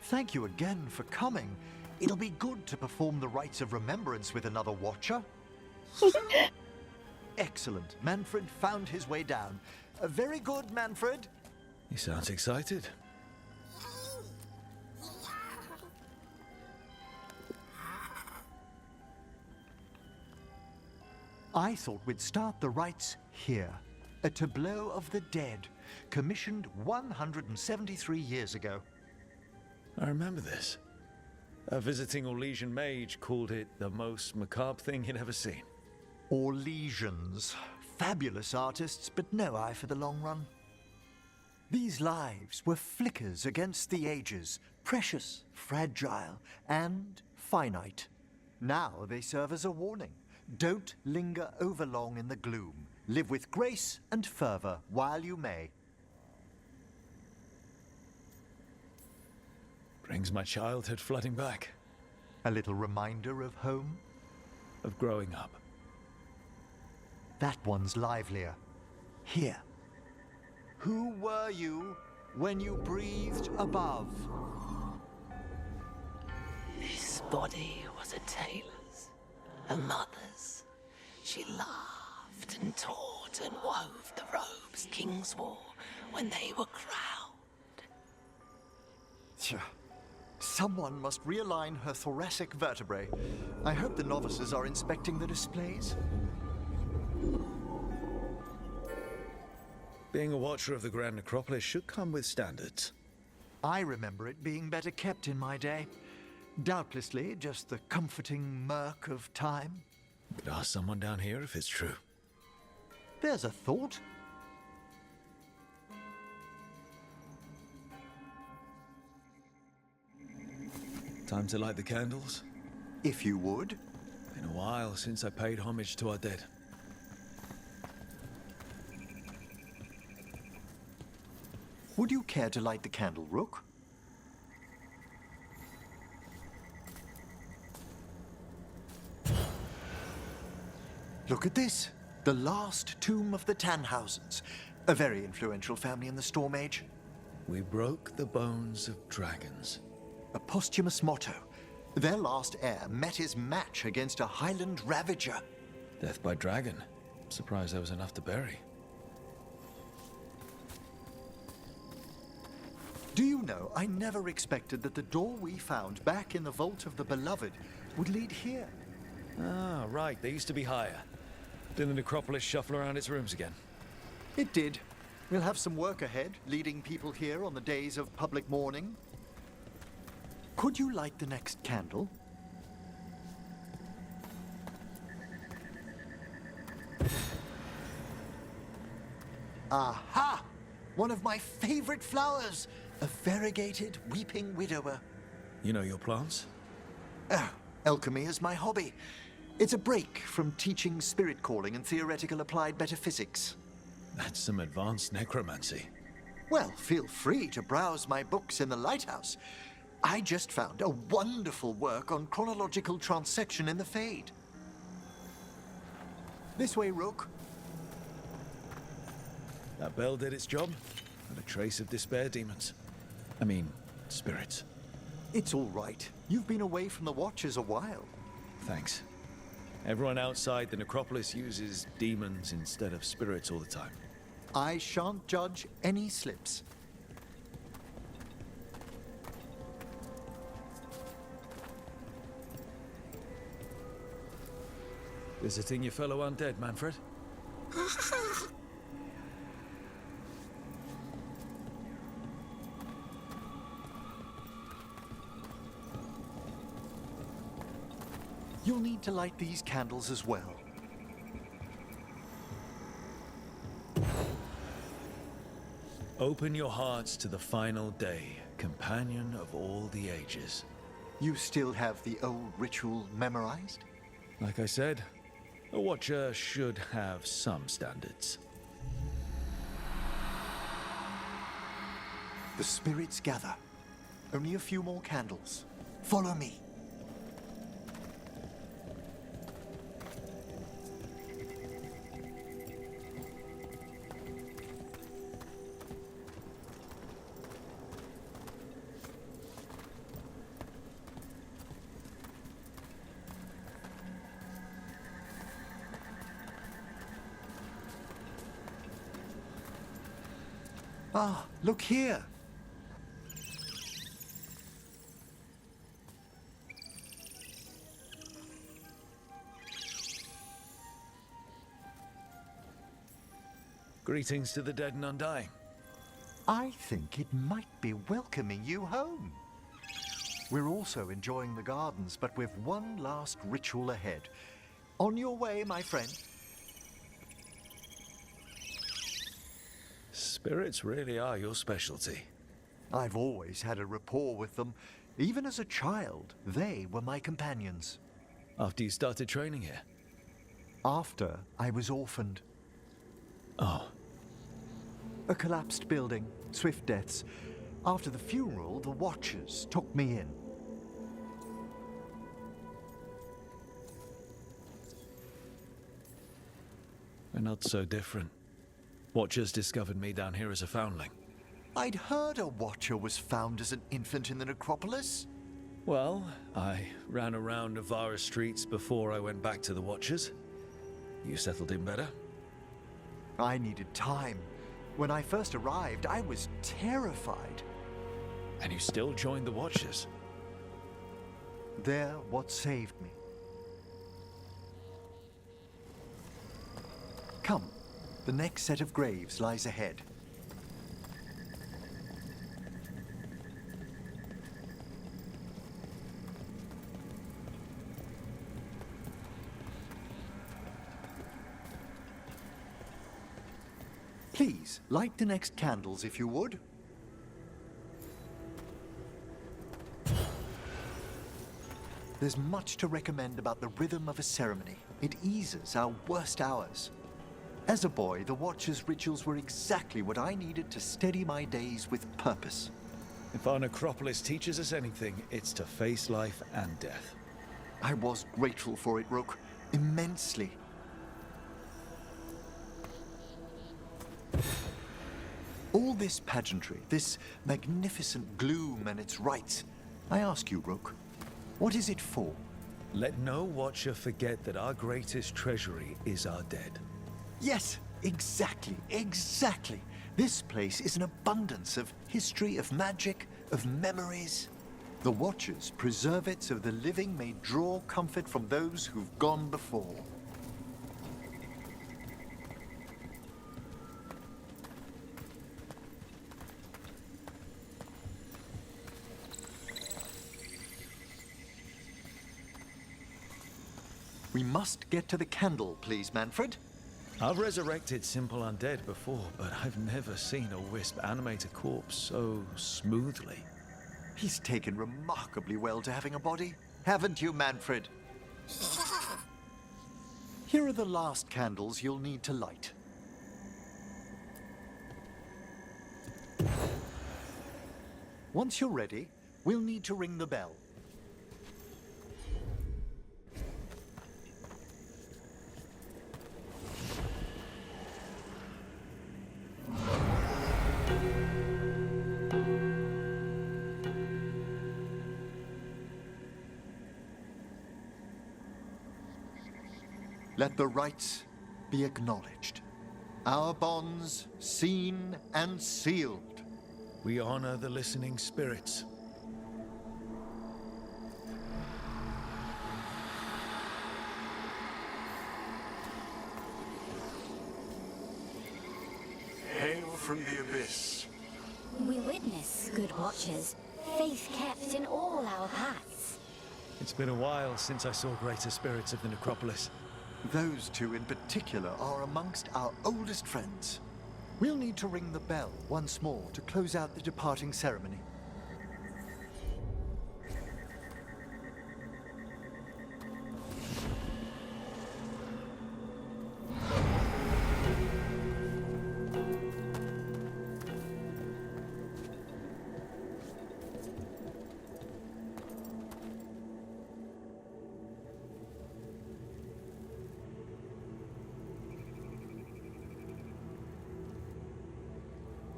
Thank you again for coming. It'll be good to perform the rites of remembrance with another watcher. Excellent. Manfred found his way down. Very good, Manfred. He sounds excited. I thought we'd start the rites here. A tableau of the dead, commissioned 173 years ago. I remember this. A visiting Orlesian mage called it the most macabre thing he'd ever seen. Orlesians. Fabulous artists, but no eye for the long run. These lives were flickers against the ages, precious, fragile, and finite. Now they serve as a warning. Don't linger overlong in the gloom. Live with grace and fervor while you may. Brings my childhood flooding back. A little reminder of home? Of growing up. That one's livelier. Here. Who were you when you breathed above? This body was a tailor's, a mother's. She laughed and taught and wove the robes kings wore when they were crowned. Tja. Someone must realign her thoracic vertebrae. I hope the novices are inspecting the displays. Being a watcher of the Grand Necropolis should come with standards. I remember it being better kept in my day. Doubtlessly just the comforting murk of time. Could ask someone down here if it's true. There's a thought. Time to light the candles? If you would. Been a while since I paid homage to our dead. Would you care to light the candle, Rook? Look at this. The last tomb of the Tannhausens. A very influential family in the Storm Age. We broke the bones of dragons. A posthumous motto. Their last heir met his match against a Highland Ravager. Death by dragon. Surprised there was enough to bury. Do you know, I never expected that the door we found back in the Vault of the Beloved would lead here. Ah, right. They used to be higher. Did the necropolis shuffle around its rooms again? It did. We'll have some work ahead, leading people here on the days of public mourning. Could you light the next candle? Aha! One of my favorite flowers! A variegated weeping widower. You know your plants? Oh, alchemy is my hobby. It's a break from teaching spirit calling and theoretical applied metaphysics. That's some advanced necromancy. Well, feel free to browse my books in the lighthouse. I just found a wonderful work on chronological transection in the Fade. This way, Rook. That bell did its job. Not a trace of despair demons. I mean, spirits. It's all right. You've been away from the Watchers a while. Thanks. Everyone outside the necropolis uses demons instead of spirits all the time. I shan't judge any slips. Visiting your fellow undead, Manfred? You'll need to light these candles as well. Open your hearts to the final day, companion of all the ages. You still have the old ritual memorized? Like I said, a watcher should have some standards. The spirits gather. Only a few more candles. Follow me. Ah, look here! Greetings to the dead and undying. I think it might be welcoming you home. We're also enjoying the gardens, but we've one last ritual ahead. On your way, my friend. Spirits really are your specialty. I've always had a rapport with them. Even as a child, they were my companions. After you started training here? After I was orphaned. Oh. A collapsed building, swift deaths. After the funeral, the Watchers took me in. We're not so different. Watchers discovered me down here as a foundling. I'd heard a Watcher was found as an infant in the necropolis. Well, I ran around Navara streets before I went back to the Watchers. You settled in better? I needed time. When I first arrived, I was terrified. And you still joined the Watchers? They're what saved me. Come, the next set of graves lies ahead. Please, light the next candles if you would. There's much to recommend about the rhythm of a ceremony. It eases our worst hours. As a boy, the Watcher's rituals were exactly what I needed to steady my days with purpose. If our necropolis teaches us anything, it's to face life and death. I was grateful for it, Rook. Immensely. All this pageantry, this magnificent gloom and its rites. I ask you, Rook, what is it for? Let no Watcher forget that our greatest treasury is our dead. Yes, exactly, exactly. This place is an abundance of history, of magic, of memories. The Watchers preserve it so the living may draw comfort from those who've gone before. We must get to the candle, please, Manfred. I've resurrected simple undead before, but I've never seen a wisp animate a corpse so smoothly. He's taken remarkably well to having a body, haven't you, Manfred? Here are the last candles you'll need to light. Once you're ready, we'll need to ring the bell. Let the rites be acknowledged. Our bonds seen and sealed. We honor the listening spirits. Hail from the abyss. We witness, good Watchers, faith kept in all our paths. It's been a while since I saw greater spirits of the necropolis. Those two in particular are amongst our oldest friends. We'll need to ring the bell once more to close out the departing ceremony.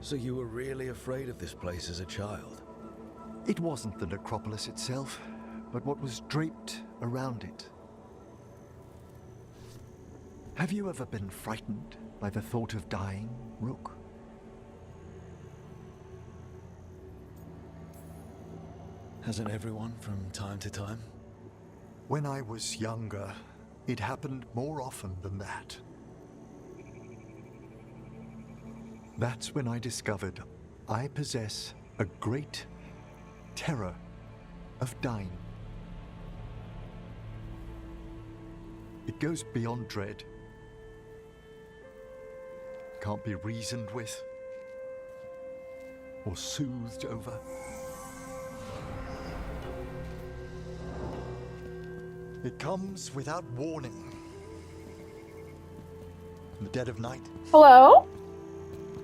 So you were really afraid of this place as a child? It wasn't the necropolis itself, but what was draped around it. Have you ever been frightened by the thought of dying, Rook? Hasn't everyone from time to time? When I was younger, it happened more often than that. That's when I discovered I possess a great terror of dying. It goes beyond dread. Can't be reasoned with or soothed over. It comes without warning. In the dead of night, Hello?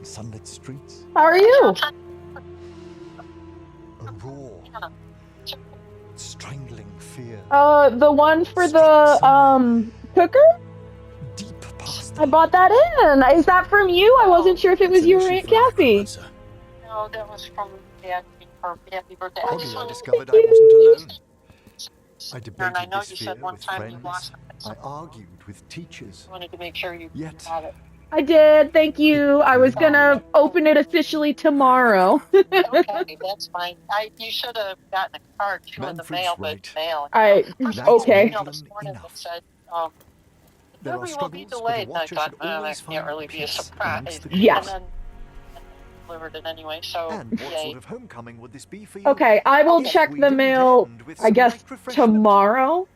sunlit streets, How are you? a raw, strangling fear. The one for the, cooker? Deep past I bought that in. Is that from you? I wasn't sure if it was It's an you or issue Aunt for our Kathy. records, sir. No, that was from her happy birthday. I Oddly, just I wanted discovered I Thank wasn't alone. I and I debated know this you fear said one with time you friends. lost it. I So argued with teachers. I wanted to make sure you Yet, got it. I did, thank you. I was gonna open it officially tomorrow. Okay, that's fine. You should have gotten a card too in the Manfred's mail, but right. mail. That's Okay. Email this morning that enough. said, There are delivery will be struggles, but a delayed. And I watcher thought, should that always can't find really be a peace surprise. amongst the Yeah. And then delivered it anyway. So And what yay. sort of homecoming would this be for you? Okay, I will If check we the didn't mail, end with I some guess, light refreshment? tomorrow.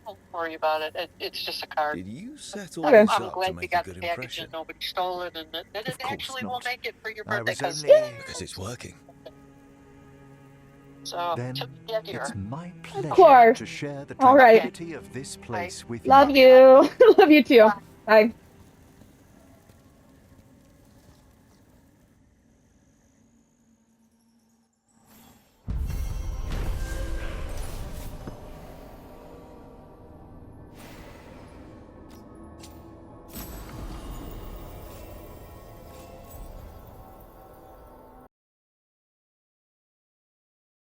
Don't worry about it. It's just a card. Did you set all Okay. this I'm up to glad you make a got good the package impression? and nobody stole it, and that Of it course actually will not. make it for your I birthday. was Because only... Because it's working. so Then to get here. it's my pleasure course. to share the All right. tranquility of this place with Love you. you. Love you too. Bye.